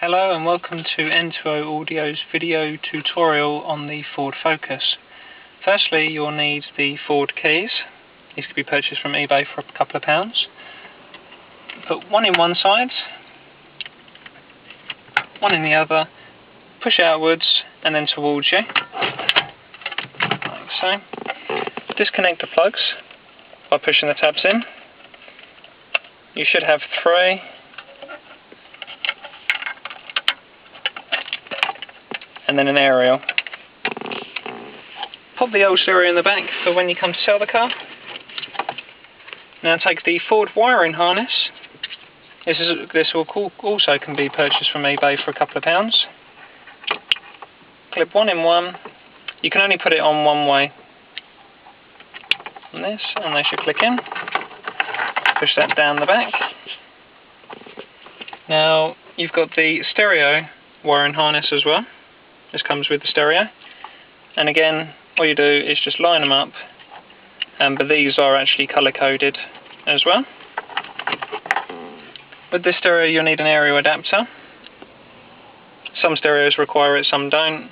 Hello and welcome to N2O Audio's video tutorial on the Ford Focus. Firstly, you'll need the Ford keys. These can be purchased from eBay for a couple of pounds. Put one in one side, one in the other, push outwards and then towards you, like so. Disconnect the plugs by pushing the tabs in. You should have three. And then an aerial. Pop the old stereo in the back for when you come to sell the car. Now take the Ford wiring harness. This also can be purchased from eBay for a couple of pounds. Clip one in one. You can only put it on one way. On this, and they should click in. Push that down the back. Now you've got the stereo wiring harness as well. This comes with the stereo, and again all you do is just line them up, but these are actually colour coded as well. With this stereo you'll need an aerial adapter. Some stereos require it, some don't.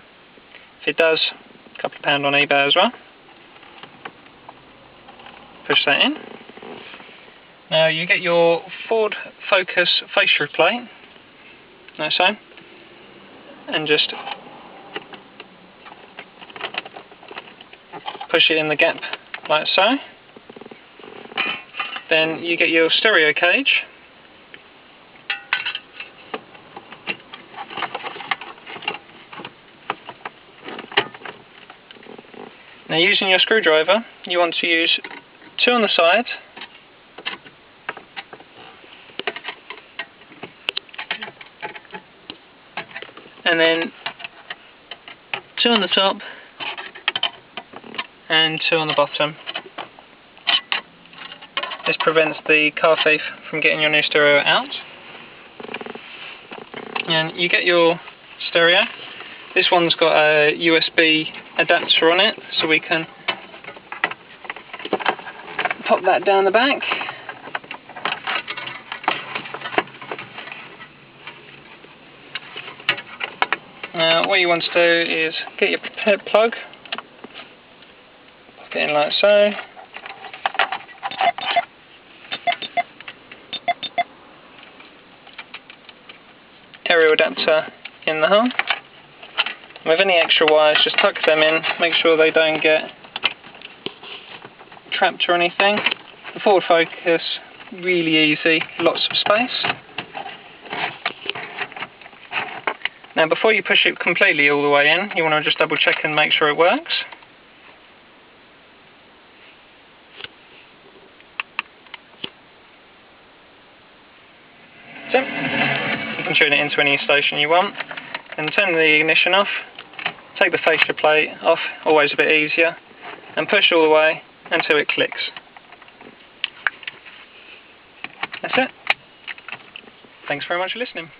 If it does, a couple of pounds on eBay as well. Push that in. Now you get your Ford Focus fascia plate, like so, and just push it in the gap like so. Then you get your stereo cage. Now using your screwdriver, you want to use two on the side and then two on the top and two on the bottom. This prevents the car thief from getting your new stereo out. And you get your stereo. This one's got a USB adapter on it, so we can pop that down the back. Now what you want to do is get your plug, pop it in like so. Aerial adapter in the hole. With any extra wires, just tuck them in, make sure they don't get trapped or anything. The Ford Focus, really easy, lots of space. Now before you push it completely all the way in, you want to just double check and make sure it works. So, you can tune it into any station you want, and turn the ignition off, take the fascia plate off, always a bit easier, and push all the way until it clicks. That's it. Thanks very much for listening.